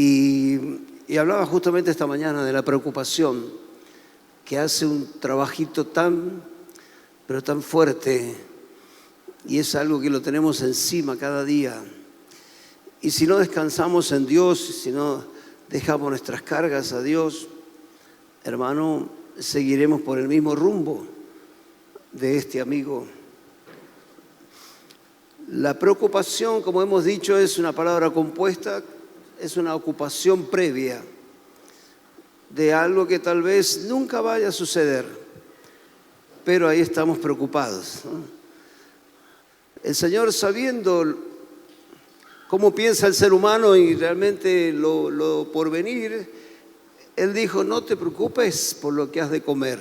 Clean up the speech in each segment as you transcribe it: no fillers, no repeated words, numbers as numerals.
Y hablaba justamente esta mañana de la preocupación, que hace un trabajito pero tan fuerte, y es algo que lo tenemos encima cada día. Y si no descansamos en Dios, si no dejamos nuestras cargas a Dios, hermano, seguiremos por el mismo rumbo de este amigo. La preocupación, como hemos dicho, es una palabra compuesta, es una ocupación previa de algo que tal vez nunca vaya a suceder, pero ahí estamos preocupados, ¿no? El Señor, sabiendo cómo piensa el ser humano y realmente lo por venir, Él dijo: no te preocupes por lo que has de comer,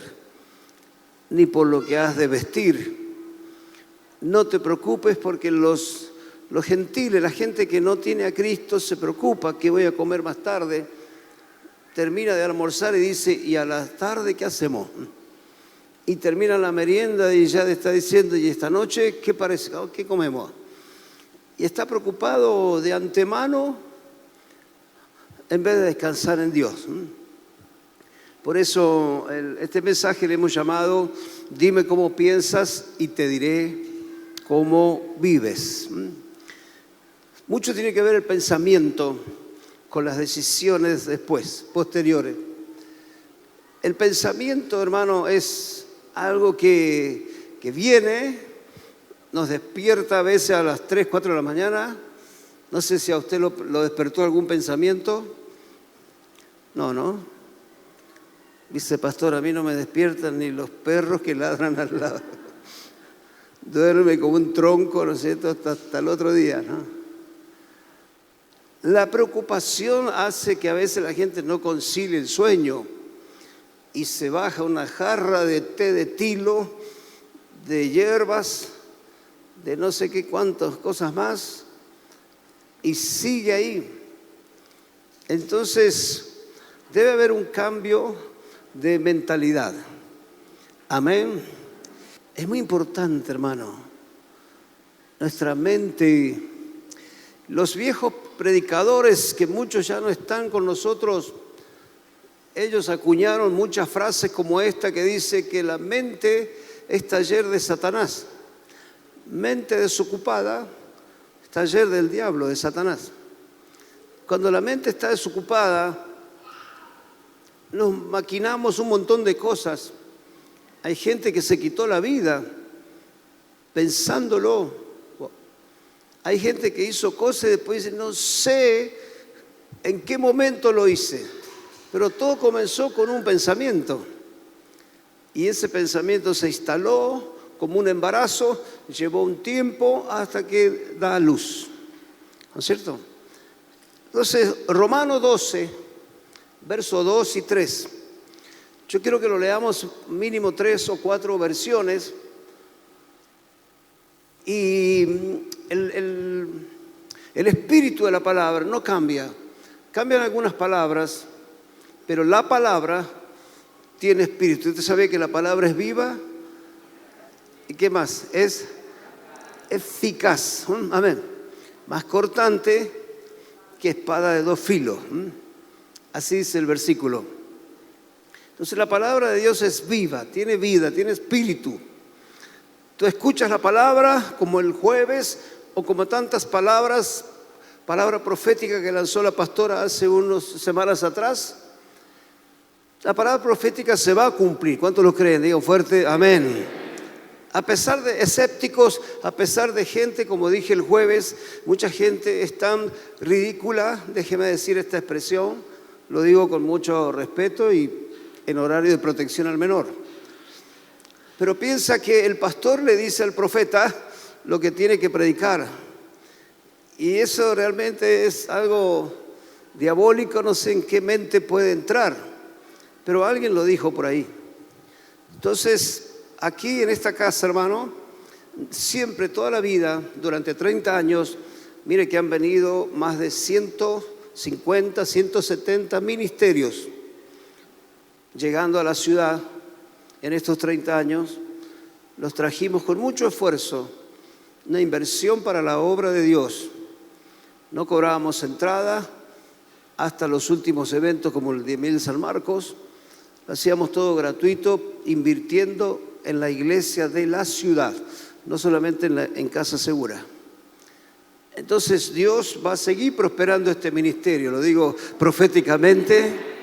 ni por lo que has de vestir. No te preocupes porque los gentiles, la gente que no tiene a Cristo, se preocupa: ¿qué voy a comer más tarde? Termina de almorzar y dice: ¿y a la tarde qué hacemos? Y termina la merienda y ya está diciendo: ¿y esta noche qué parece? ¿Qué comemos? Y está preocupado de antemano en vez de descansar en Dios. Por eso este mensaje le hemos llamado: dime cómo piensas y te diré cómo vives. Mucho tiene que ver el pensamiento con las decisiones posteriores. El pensamiento, hermano, es algo que viene, nos despierta a veces a las 3, 4 de la mañana. No sé si a usted lo despertó algún pensamiento. No. Dice: pastor, a mí no me despiertan ni los perros que ladran al lado. Duerme como un tronco, ¿no es cierto?, hasta el otro día, ¿no? La preocupación hace que a veces la gente no concilie el sueño y se baja una jarra de té de tilo, de hierbas, de no sé qué cuántas cosas más, y sigue ahí. Entonces, debe haber un cambio de mentalidad. Amén. Es muy importante, hermano, nuestra mente. Los viejos predicadores, que muchos ya no están con nosotros, ellos acuñaron muchas frases como esta que dice que la mente es taller de Satanás. Mente desocupada es taller del diablo, de Satanás. Cuando la mente está desocupada, nos maquinamos un montón de cosas. Hay gente que se quitó la vida pensándolo. Hay gente que hizo cosas y después dice: no sé en qué momento lo hice, pero todo comenzó con un pensamiento. Y ese pensamiento se instaló como un embarazo, llevó un tiempo hasta que da a luz. ¿No es cierto? Entonces, Romanos 12, versos 2 y 3. Yo quiero que lo leamos mínimo 3 o 4 versiones. Y el espíritu de la palabra no cambia. Cambian algunas palabras, pero la palabra tiene espíritu. ¿Usted sabe que la palabra es viva? ¿Y qué más? Es eficaz. Amén. Más cortante que espada de 2 filos. Así dice el versículo. Entonces, la palabra de Dios es viva, tiene espíritu. Tú escuchas la palabra como el jueves o como tantas palabra profética que lanzó la pastora hace unas semanas atrás. La palabra profética se va a cumplir. ¿Cuántos lo creen? Digan fuerte, amén. A pesar de escépticos, a pesar de gente, como dije el jueves, mucha gente es tan ridícula, déjeme decir esta expresión, lo digo con mucho respeto y en horario de protección al menor. Pero piensa que el pastor le dice al profeta lo que tiene que predicar. Y eso realmente es algo diabólico, no sé en qué mente puede entrar. Pero alguien lo dijo por ahí. Entonces, aquí en esta casa, hermano, siempre, toda la vida, durante 30 años, mire que han venido más de 150, 170 ministerios llegando a la ciudad. En estos 30 años los trajimos con mucho esfuerzo, una inversión para la obra de Dios. No cobrábamos entrada, hasta los últimos eventos como el de Mil San Marcos. Hacíamos todo gratuito, invirtiendo en la iglesia de la ciudad, no solamente en Casa Segura. Entonces Dios va a seguir prosperando este ministerio, lo digo proféticamente.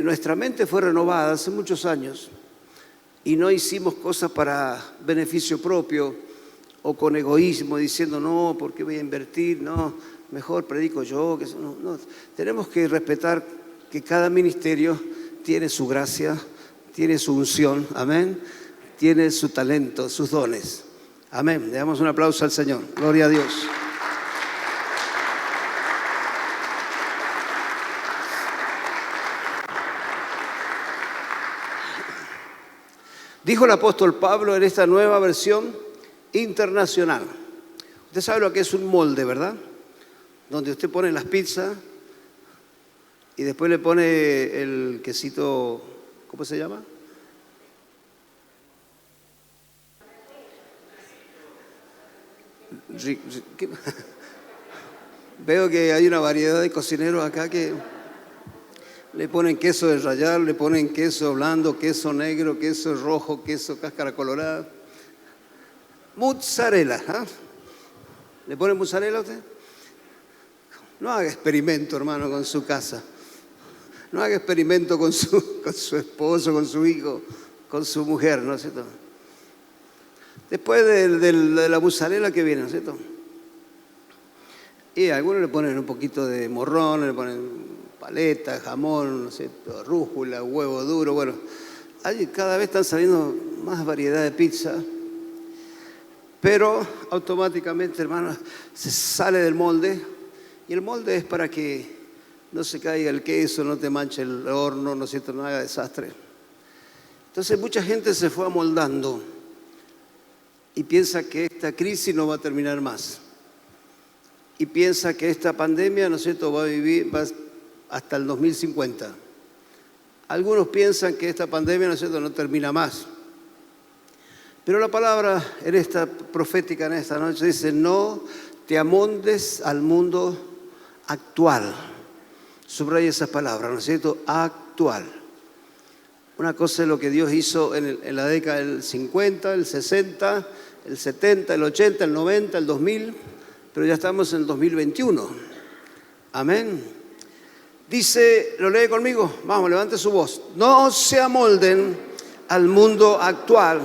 Nuestra mente fue renovada hace muchos años y no hicimos cosas para beneficio propio o con egoísmo, diciendo no, ¿por qué voy a invertir? No, mejor predico yo. No. Tenemos que respetar que cada ministerio tiene su gracia, tiene su unción, amén, tiene su talento, sus dones. Amén. Le damos un aplauso al Señor. Gloria a Dios. Dijo el apóstol Pablo en esta nueva versión internacional. Usted sabe lo que es un molde, ¿verdad? Donde usted pone las pizzas y después le pone el quesito, ¿cómo se llama? Veo que hay una variedad de cocineros acá que le ponen queso de rallar, le ponen queso blando, queso negro, queso rojo, queso cáscara colorada. Mozzarella, ¿eh? ¿Le ponen mozzarella a usted? No haga experimento, hermano, con su casa. No haga experimento con su esposo, con su hijo, con su mujer, ¿no es cierto? Después de la mozzarella que viene, ¿no es cierto? Y a algunos le ponen un poquito de morrón, le ponen paleta, jamón, ¿no es cierto? Rúcula, huevo duro. Bueno, cada vez están saliendo más variedad de pizza, pero automáticamente, hermano, se sale del molde. Y el molde es para que no se caiga el queso, no te manche el horno, ¿no es cierto? No haga desastre. Entonces mucha gente se fue amoldando y piensa que esta crisis no va a terminar más. Y piensa que esta pandemia, ¿no es cierto?, va hasta el 2050. Algunos piensan que esta pandemia, ¿no es cierto?, no termina más. Pero la palabra en esta profética en esta noche dice: no te amoldes al mundo actual. Subraya esa palabra, ¿no es cierto? Actual. Una cosa es lo que Dios hizo en la década del 50, el 60, el 70, el 80, el 90, el 2000, pero ya estamos en el 2021. Amén. Dice, lo lee conmigo, vamos, levante su voz. No se amolden al mundo actual,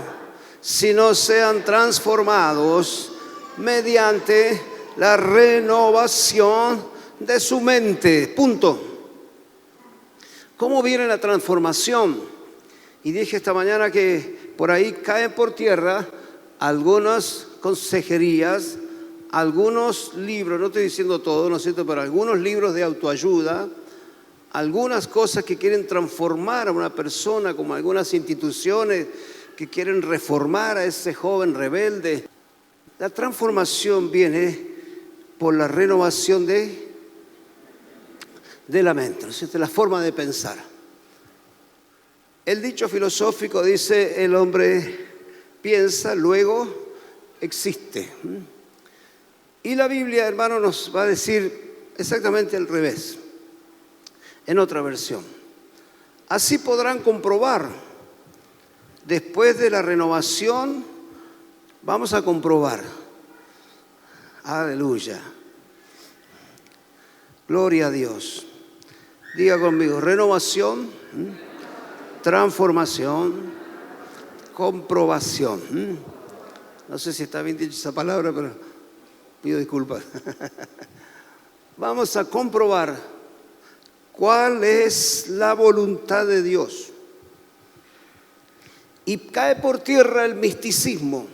sino sean transformados mediante la renovación de su mente. Punto. ¿Cómo viene la transformación? Y dije esta mañana que por ahí caen por tierra algunas consejerías, algunos libros, no estoy diciendo todo, ¿no es cierto?, pero algunos libros de autoayuda, algunas cosas que quieren transformar a una persona, como algunas instituciones que quieren reformar a ese joven rebelde. La transformación viene por la renovación de la mente, ¿no es cierto?, la forma de pensar. El dicho filosófico dice: el hombre piensa, luego existe. Y la Biblia, hermano, nos va a decir exactamente al revés, en otra versión. Así podrán comprobar, después de la renovación, vamos a comprobar. Aleluya. Gloria a Dios. Diga conmigo: renovación, transformación, comprobación. No sé si está bien dicha esa palabra, pero pido disculpas. Vamos a comprobar cuál es la voluntad de Dios. Y cae por tierra el misticismo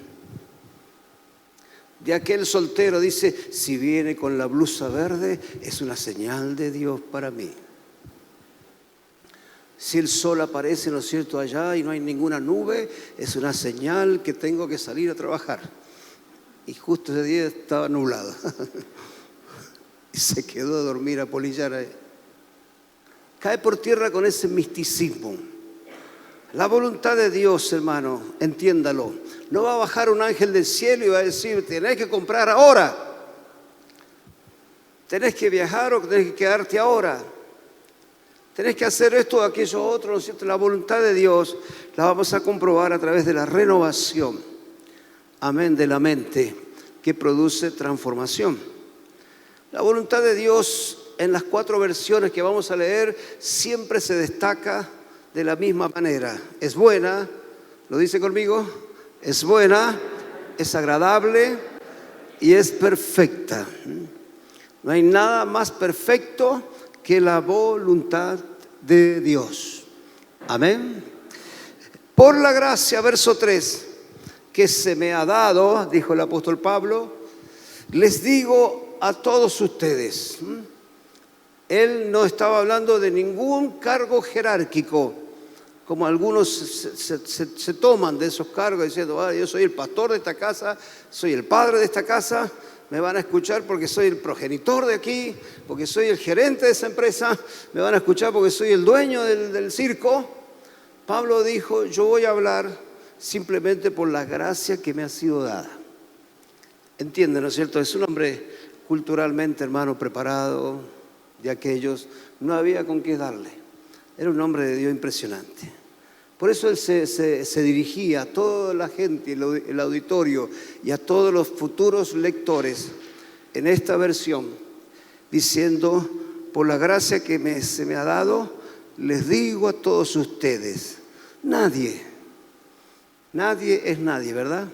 de aquel soltero. Dice: si viene con la blusa verde, es una señal de Dios para mí. Si el sol aparece, ¿no es cierto?, allá y no hay ninguna nube, es una señal que tengo que salir a trabajar. Y justo ese día estaba nublado. Y se quedó a dormir, a polillar ahí. Cae por tierra con ese misticismo. La voluntad de Dios, hermano, entiéndalo. No va a bajar un ángel del cielo y va a decir: tenés que comprar ahora. Tenés que viajar o tenés que quedarte ahora. Tenés que hacer esto o aquello otro, ¿no es cierto? La voluntad de Dios la vamos a comprobar a través de la renovación, amén, de la mente, que produce transformación. La voluntad de Dios en las 4 versiones que vamos a leer siempre se destaca de la misma manera. Es buena, ¿lo dice conmigo? Es buena, es agradable y es perfecta. No hay nada más perfecto que la voluntad de Dios. Amén. Por la gracia, verso 3, que se me ha dado, dijo el apóstol Pablo, les digo a todos ustedes. Él no estaba hablando de ningún cargo jerárquico, como algunos se toman de esos cargos diciendo, yo soy el pastor de esta casa, soy el padre de esta casa, me van a escuchar porque soy el progenitor de aquí, porque soy el gerente de esa empresa, me van a escuchar porque soy el dueño del circo. Pablo dijo, yo voy a hablar simplemente por la gracia que me ha sido dada. Entienden, ¿no es cierto? Es un hombre culturalmente, hermano, preparado, de aquellos, no había con qué darle. Era un hombre de Dios impresionante. Por eso él se dirigía a toda la gente, el auditorio y a todos los futuros lectores en esta versión, diciendo, por la gracia que se me ha dado, les digo a todos ustedes, nadie es nadie, ¿verdad?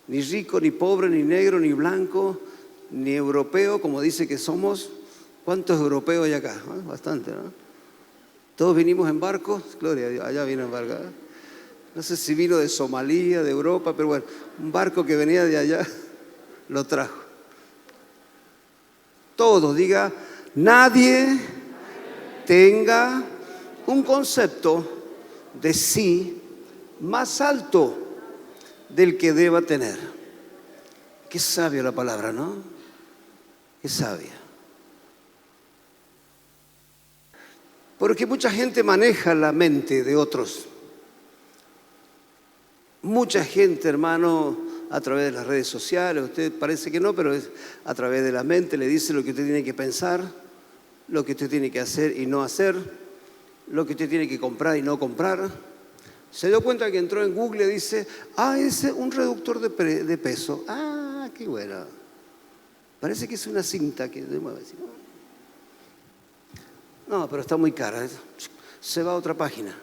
Ni rico, ni pobre, ni negro, ni blanco, ni europeo, como dice que somos. ¿Cuántos europeos hay acá? Bastante, ¿no? Todos vinimos en barco, gloria a Dios, allá vino en barco. No sé si vino de Somalia, de Europa, pero bueno, un barco que venía de allá lo trajo. Todos, diga, nadie tenga un concepto de sí más alto del que deba tener. Qué sabia la palabra, ¿no? Qué sabia. Porque mucha gente maneja la mente de otros. Mucha gente, hermano, a través de las redes sociales, usted parece que no, pero es a través de la mente le dice lo que usted tiene que pensar, lo que usted tiene que hacer y no hacer, lo que usted tiene que comprar y no comprar. Se dio cuenta que entró en Google y dice, es un reductor de peso. Qué bueno. Parece que es una cinta que mueve así. No, pero está muy cara. Se va a otra página.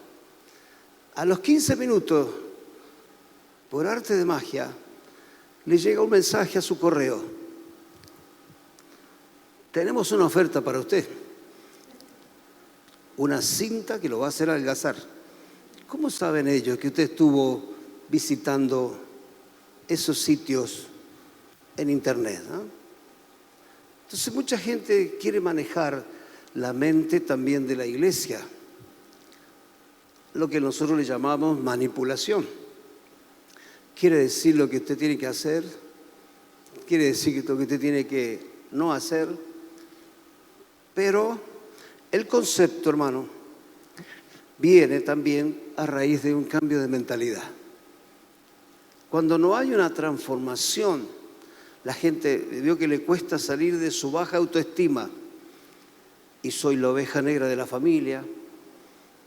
A los 15 minutos, por arte de magia, le llega un mensaje a su correo. Tenemos una oferta para usted. Una cinta que lo va a hacer adelgazar. ¿Cómo saben ellos que usted estuvo visitando esos sitios en internet? Entonces mucha gente quiere manejar la mente también de la iglesia, lo que nosotros le llamamos manipulación. Quiere decir lo que usted tiene que hacer, quiere decir lo que usted tiene que no hacer, pero el concepto, hermano, viene también a raíz de un cambio de mentalidad. Cuando no hay una transformación, la gente vio que le cuesta salir de su baja autoestima. Y soy la oveja negra de la familia,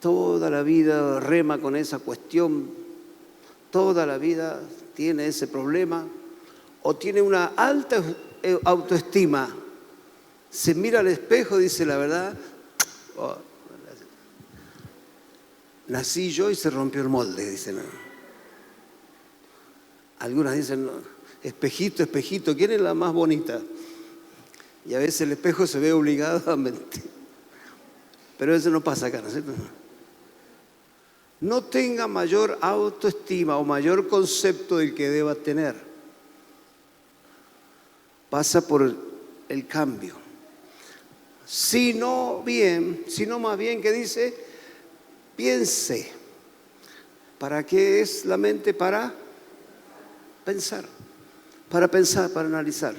toda la vida rema con esa cuestión, toda la vida tiene ese problema, o tiene una alta autoestima, se mira al espejo y dice la verdad, nací yo y se rompió el molde, dicen. Algunas dicen, espejito, espejito, ¿quién es la más bonita? Y a veces el espejo se ve obligado a mentir. Pero eso no pasa acá, ¿no es cierto? No tenga mayor autoestima o mayor concepto del que deba tener. Pasa por el cambio. Sino más bien, ¿qué dice? Piense. ¿Para qué es la mente? Para pensar, para analizar.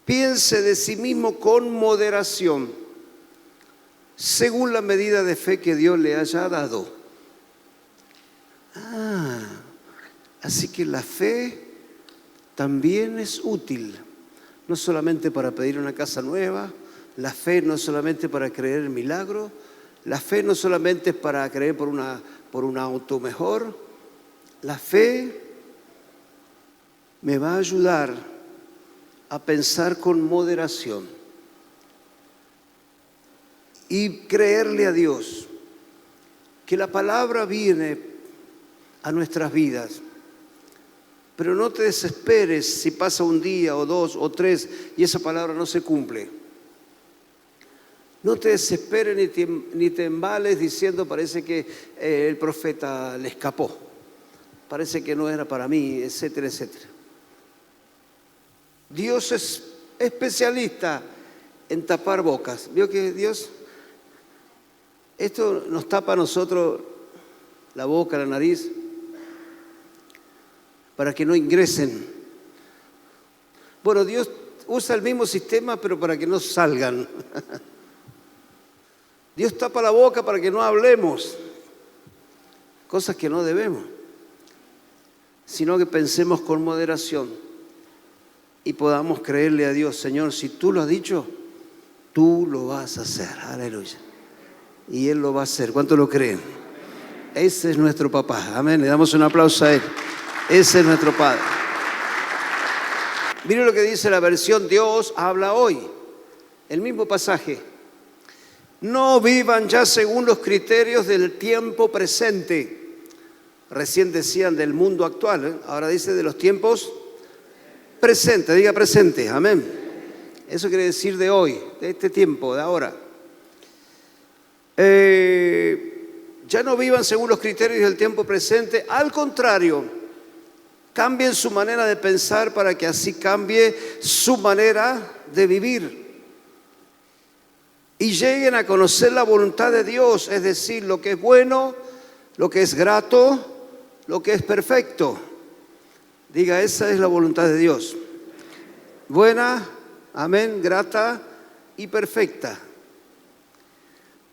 Piense de sí mismo con moderación, según la medida de fe que Dios le haya dado. Así que la fe también es útil no solamente para pedir una casa nueva, la fe no es solamente para creer en milagro, la fe no solamente es para creer por un auto mejor, la fe me va a ayudar a pensar con moderación y creerle a Dios que la palabra viene a nuestras vidas. Pero no te desesperes si pasa un día o dos o tres y esa palabra no se cumple. No te desesperes ni te embales diciendo parece que el profeta le escapó, parece que no era para mí, etcétera, etcétera. Dios es especialista en tapar bocas. ¿Vio que Dios? Esto nos tapa a nosotros la boca, la nariz, para que no ingresen. Bueno, Dios usa el mismo sistema, pero para que no salgan. Dios tapa la boca para que no hablemos cosas que no debemos, sino que pensemos con moderación y podamos creerle a Dios. Señor, si tú lo has dicho, tú lo vas a hacer. Aleluya. Y Él lo va a hacer. ¿Cuánto lo creen? Ese es nuestro papá. Amén. Le damos un aplauso a Él. Ese es nuestro Padre. Miren lo que dice la versión Dios habla hoy. El mismo pasaje. No vivan ya según los criterios del tiempo presente. Recién decían del mundo actual, ¿eh? Ahora dice de los tiempos presentes. Diga presente, amén. Eso quiere decir de hoy, de este tiempo, de ahora. Ya no vivan según los criterios del tiempo presente. Al contrario, cambien su manera de pensar para que así cambie su manera de vivir. Y lleguen a conocer la voluntad de Dios, es decir, lo que es bueno, lo que es grato, lo que es perfecto. Diga, esa es la voluntad de Dios. Buena, amén, grata y perfecta.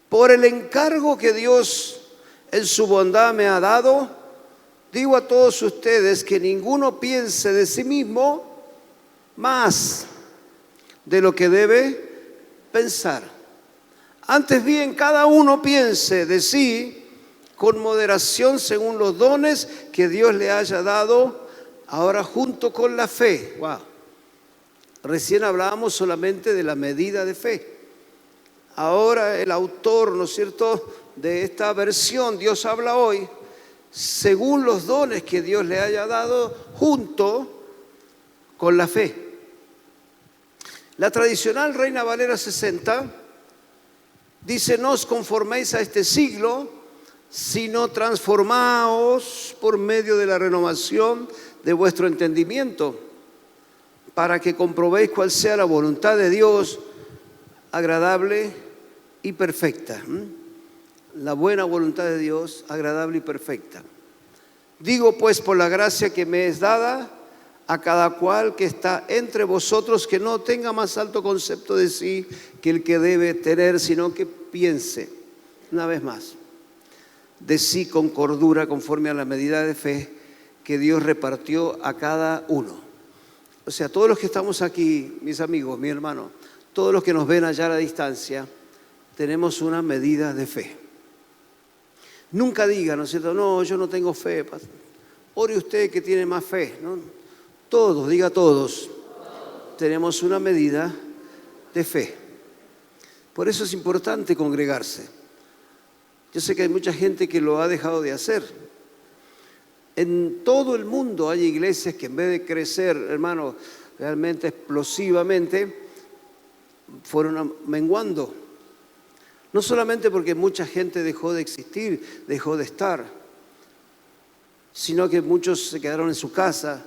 Por el encargo que Dios en su bondad me ha dado, digo a todos ustedes que ninguno piense de sí mismo más de lo que debe pensar. Antes bien, cada uno piense de sí con moderación según los dones que Dios le haya dado, ahora junto con la fe. Wow. Recién hablábamos solamente de la medida de fe. Ahora el autor, ¿no es cierto?, de esta versión, Dios habla hoy, según los dones que Dios le haya dado, junto con la fe. La tradicional Reina Valera 60 dice, no os conforméis a este siglo, sino transformaos por medio de la renovación de vuestro entendimiento, para que comprobéis cuál sea la voluntad de Dios, agradable y perfecta. La buena voluntad de Dios, agradable y perfecta. Digo pues por la gracia que me es dada, a cada cual que está entre vosotros, que no tenga más alto concepto de sí que el que debe tener, sino que piense, una vez más, de sí con cordura, conforme a la medida de fe que Dios repartió a cada uno. O sea, todos los que estamos aquí, mis amigos, mi hermano, todos los que nos ven allá a la distancia, tenemos una medida de fe. Nunca diga, ¿no es cierto? No, yo no tengo fe. Ore usted que tiene más fe, ¿no? Todos, diga todos, tenemos una medida de fe. Por eso es importante congregarse. Yo sé que hay mucha gente que lo ha dejado de hacer. En todo el mundo hay iglesias que en vez de crecer, hermano, realmente explosivamente, fueron menguando. No solamente porque mucha gente dejó de existir, dejó de estar, sino que muchos se quedaron en su casa.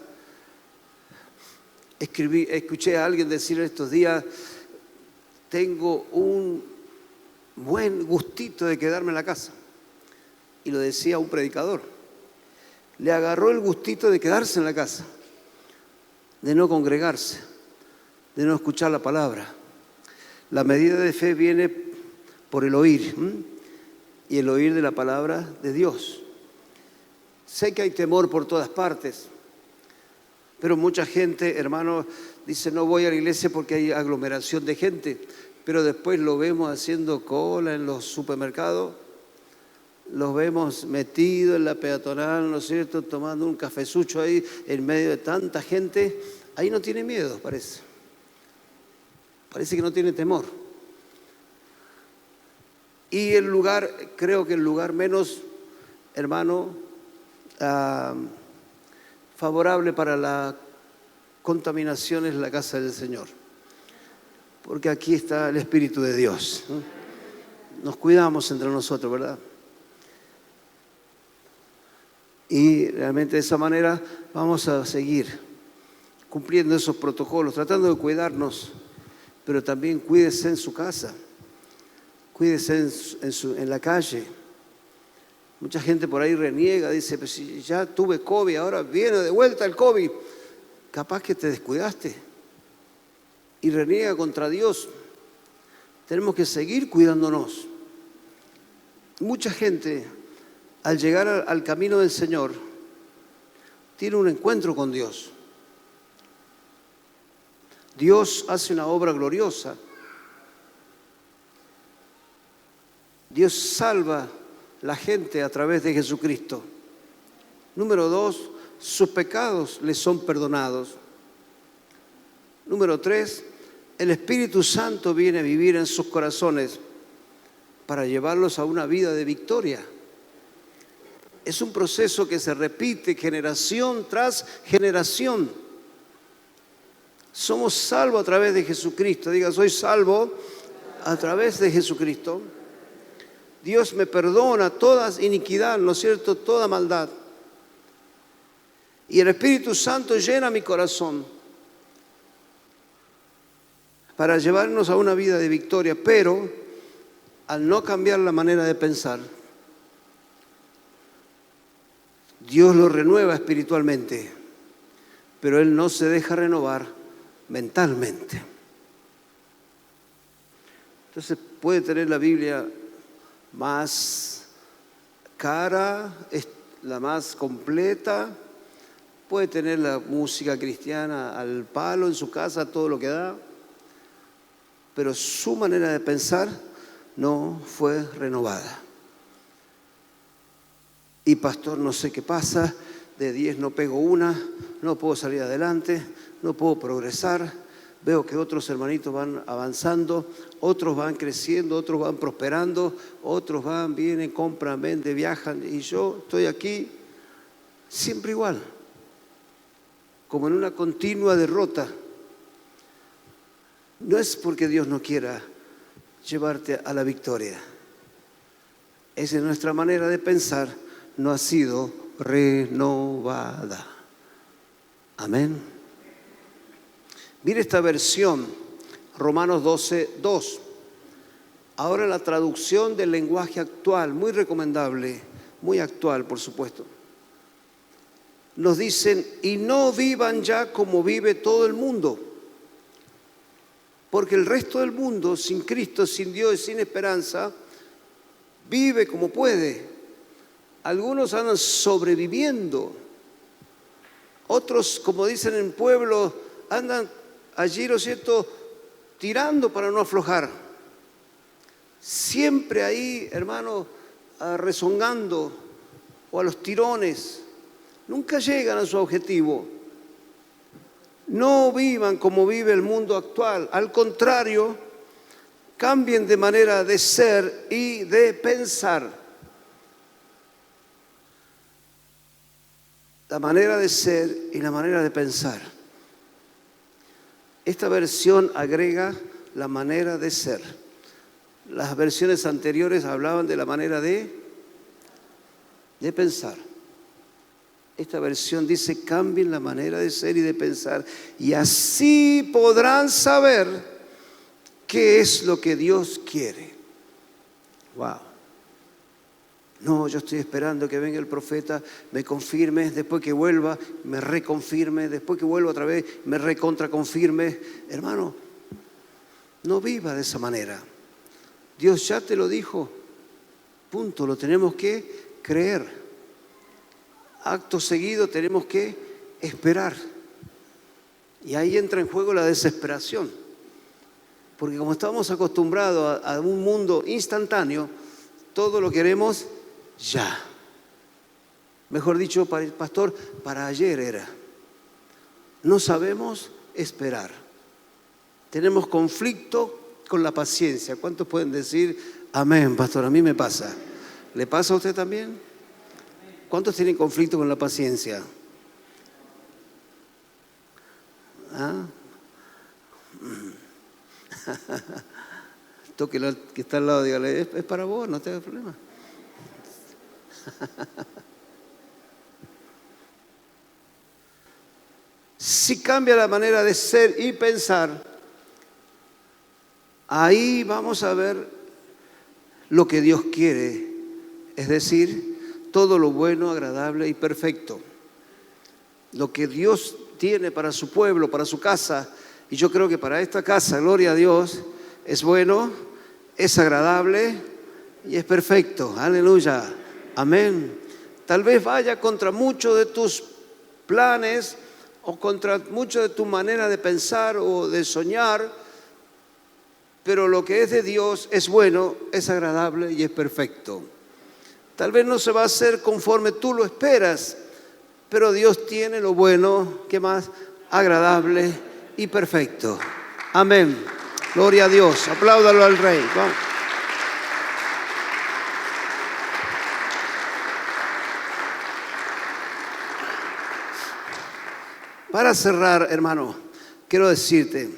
Escuché a alguien decir estos días, tengo un buen gustito de quedarme en la casa. Y lo decía un predicador. Le agarró el gustito de quedarse en la casa, de no congregarse, de no escuchar la palabra. La medida de fe viene por el oír, y el oír de la palabra de Dios. Sé que hay temor por todas partes. Pero mucha gente, hermano, dice no voy a la iglesia porque hay aglomeración de gente, pero después lo vemos haciendo cola en los supermercados, los vemos metidos en la peatonal, ¿no es cierto?, tomando un cafezucho ahí en medio de tanta gente. Ahí no tiene miedo, parece. Parece que no tiene temor. Y el lugar, creo que el lugar menos, hermano, favorable para la contaminación es la casa del Señor. Porque aquí está el Espíritu de Dios, ¿no? Nos cuidamos entre nosotros, ¿verdad? Y realmente de esa manera vamos a seguir cumpliendo esos protocolos, tratando de cuidarnos, pero también cuídese en su casa, cuídese en la calle. Mucha gente por ahí reniega, dice, pues si ya tuve COVID, ahora viene de vuelta el COVID. Capaz que te descuidaste y reniega contra Dios. Tenemos que seguir cuidándonos. Mucha gente, al llegar al camino del Señor, tiene un encuentro con Dios. Dios hace una obra gloriosa. Dios salva la gente a través de Jesucristo. Número 2, sus pecados les son perdonados. Número 3, el Espíritu Santo viene a vivir en sus corazones para llevarlos a una vida de victoria. Es un proceso que se repite generación tras generación. Somos salvos a través de Jesucristo. Diga, soy salvo a través de Jesucristo. Dios me perdona toda iniquidad, ¿no es cierto?, toda maldad. Y el Espíritu Santo llena mi corazón para llevarnos a una vida de victoria, pero al no cambiar la manera de pensar, Dios lo renueva espiritualmente, pero Él no se deja renovar mentalmente. Entonces puede tener la Biblia más cara, la más completa, puede tener la música cristiana al palo en su casa, todo lo que da, pero su manera de pensar no fue renovada. Y pastor, no sé qué pasa, de 10 no pego una, no puedo salir adelante, no puedo progresar. Veo que otros hermanitos van avanzando, otros van creciendo, otros van prosperando, otros van, vienen, compran, venden, viajan, y yo estoy aquí siempre igual, como en una continua derrota. No es porque Dios no quiera llevarte a la victoria, es en nuestra manera de pensar, no ha sido renovada. Amén. Mire esta versión, Romanos 12:2. Ahora la traducción del lenguaje actual, muy recomendable, muy actual, por supuesto. Nos dicen, y no vivan ya como vive todo el mundo, porque el resto del mundo, sin Cristo, sin Dios y sin esperanza, vive como puede. Algunos andan sobreviviendo, otros, como dicen en pueblo, andan allí, ¿no es cierto?, tirando para no aflojar. Siempre ahí, hermano, rezongando o a los tirones. Nunca llegan a su objetivo. No vivan como vive el mundo actual. Al contrario, cambien de manera de ser y de pensar. La manera de ser y la manera de pensar. Esta versión agrega la manera de ser. Las versiones anteriores hablaban de la manera de pensar. Esta versión dice, cambien la manera de ser y de pensar, y así podrán saber qué es lo que Dios quiere. Wow. No, yo estoy esperando que venga el profeta, me confirme, después que vuelva, me reconfirme, después que vuelva otra vez, me recontraconfirme. Hermano, no viva de esa manera. Dios ya te lo dijo, punto, lo tenemos que creer. Acto seguido tenemos que esperar. Y ahí entra en juego la desesperación. Porque como estamos acostumbrados a un mundo instantáneo, todo lo queremos ya. Mejor dicho, pastor, para ayer era. No sabemos esperar. Tenemos conflicto con la paciencia. ¿Cuántos pueden decir amén, pastor? A mí me pasa. ¿Le pasa a usted también? ¿Cuántos tienen conflicto con la paciencia? ¿Ah? Toque el que está al lado, dígale, es para vos, no te hagas problema. Si cambia la manera de ser y pensar, ahí vamos a ver lo que Dios quiere, es decir, todo lo bueno, agradable y perfecto. Lo que Dios tiene para su pueblo, para su casa, y yo creo que para esta casa, gloria a Dios, es bueno, es agradable y es perfecto. Aleluya. Amén. Tal vez vaya contra muchos de tus planes o contra mucho de tu manera de pensar o de soñar, pero lo que es de Dios es bueno, es agradable y es perfecto. Tal vez no se va a hacer conforme tú lo esperas, pero Dios tiene lo bueno, ¿qué más? Agradable y perfecto. Amén. Gloria a Dios. Apláudalo al Rey. Vamos. Para cerrar, hermano, quiero decirte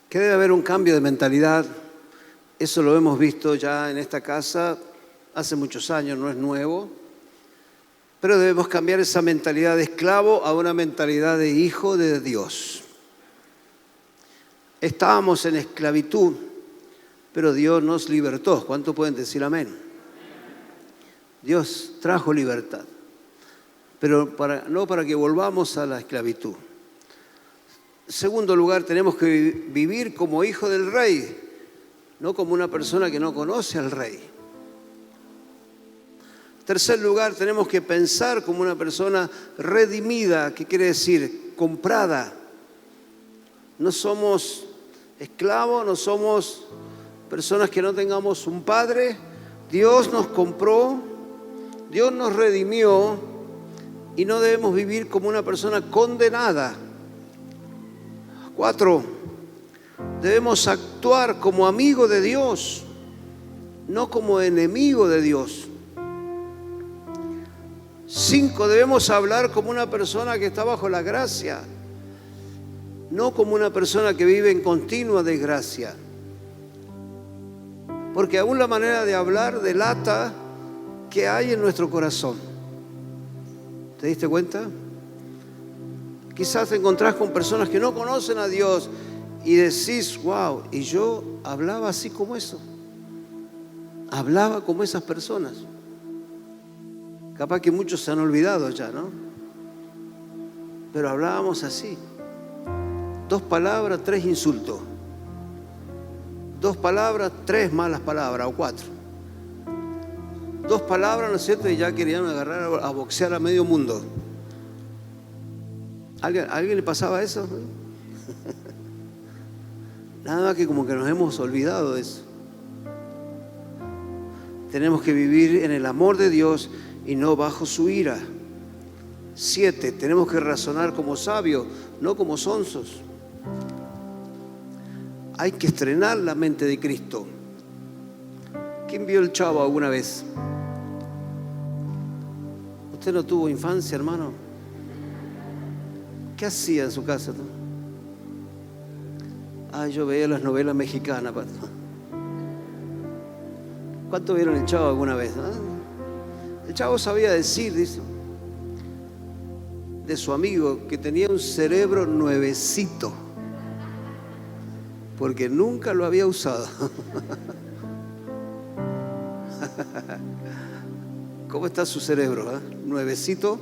que debe haber un cambio de mentalidad. Eso lo hemos visto ya en esta casa hace muchos años, no es nuevo. Pero debemos cambiar esa mentalidad de esclavo a una mentalidad de hijo de Dios. Estábamos en esclavitud, pero Dios nos libertó. ¿Cuántos pueden decir amén? Dios trajo libertad, pero no para que volvamos a la esclavitud. En segundo lugar, tenemos que vivir como hijo del Rey, no como una persona que no conoce al Rey. En tercer lugar, tenemos que pensar como una persona redimida, que quiere decir comprada. No somos esclavos, no somos personas que no tengamos un padre. Dios nos compró, Dios nos redimió y no debemos vivir como una persona condenada. 4, debemos actuar como amigo de Dios, no como enemigo de Dios. 5, debemos hablar como una persona que está bajo la gracia, no como una persona que vive en continua desgracia. Porque aún la manera de hablar delata que hay en nuestro corazón. ¿Te diste cuenta? Quizás te encontrás con personas que no conocen a Dios y decís, wow, y yo hablaba así como eso. Hablaba como esas personas. Capaz que muchos se han olvidado ya, ¿no? Pero hablábamos así. 2 palabras, 3 insultos. 2 palabras, 3 malas palabras, o 4. 2 palabras, ¿no es cierto? Y ya querían agarrar a boxear a medio mundo. ¿A alguien le pasaba eso? Nada más que como que nos hemos olvidado de eso. Tenemos que vivir en el amor de Dios y no bajo su ira. 7, tenemos que razonar como sabios, no como sonsos. Hay que estrenar la mente de Cristo. ¿Quién vio el Chavo alguna vez? ¿Usted no tuvo infancia, hermano? ¿Qué hacía en su casa? Yo veía las novelas mexicanas. ¿Cuántos vieron el Chavo alguna vez? El Chavo sabía decir, dice, de su amigo que tenía un cerebro nuevecito, porque nunca lo había usado. ¿Cómo está su cerebro? Nuevecito,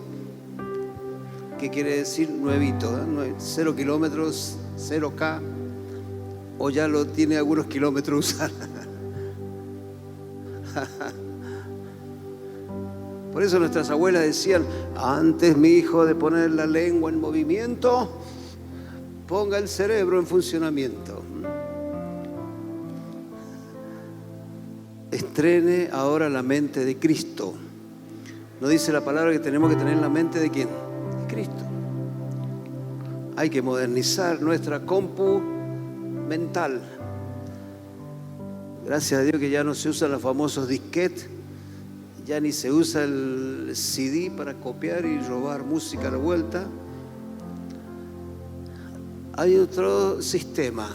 ¿qué quiere decir nuevito? 0 kilómetros, 0K, o ya lo tiene algunos kilómetros usar. Por eso nuestras abuelas decían, antes, mi hijo, de poner la lengua en movimiento, Ponga el cerebro en funcionamiento. Estrene ahora la mente de Cristo. ¿No dice la palabra que tenemos que tener la mente de quién? De Cristo. Hay que modernizar nuestra compu mental. Gracias a Dios que ya no se usan los famosos disquetes, ya ni se usa el CD para copiar y robar música a la vuelta. Hay otro sistema.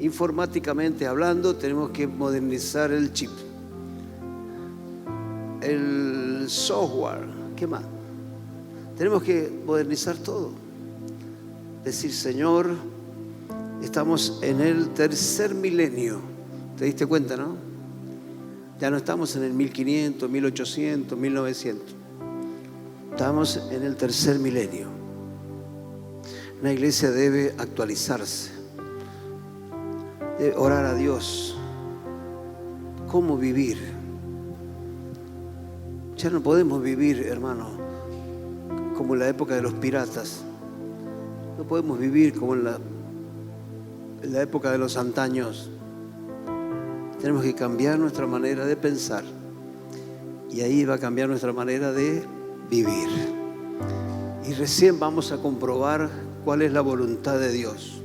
Informáticamente hablando, tenemos que modernizar el chip, el software. ¿Qué más? Tenemos que modernizar todo. Decir, Señor, estamos en el tercer milenio. ¿Te diste cuenta, no? Ya no estamos en el 1500, 1800, 1900. Estamos en el tercer milenio. Una iglesia debe actualizarse, debe orar a Dios. ¿Cómo vivir? Ya no podemos vivir, hermano, como en la época de los piratas. No podemos vivir como en la época de los antaños. Tenemos que cambiar nuestra manera de pensar. Y ahí va a cambiar nuestra manera de vivir. Y recién vamos a comprobar cuál es la voluntad de Dios.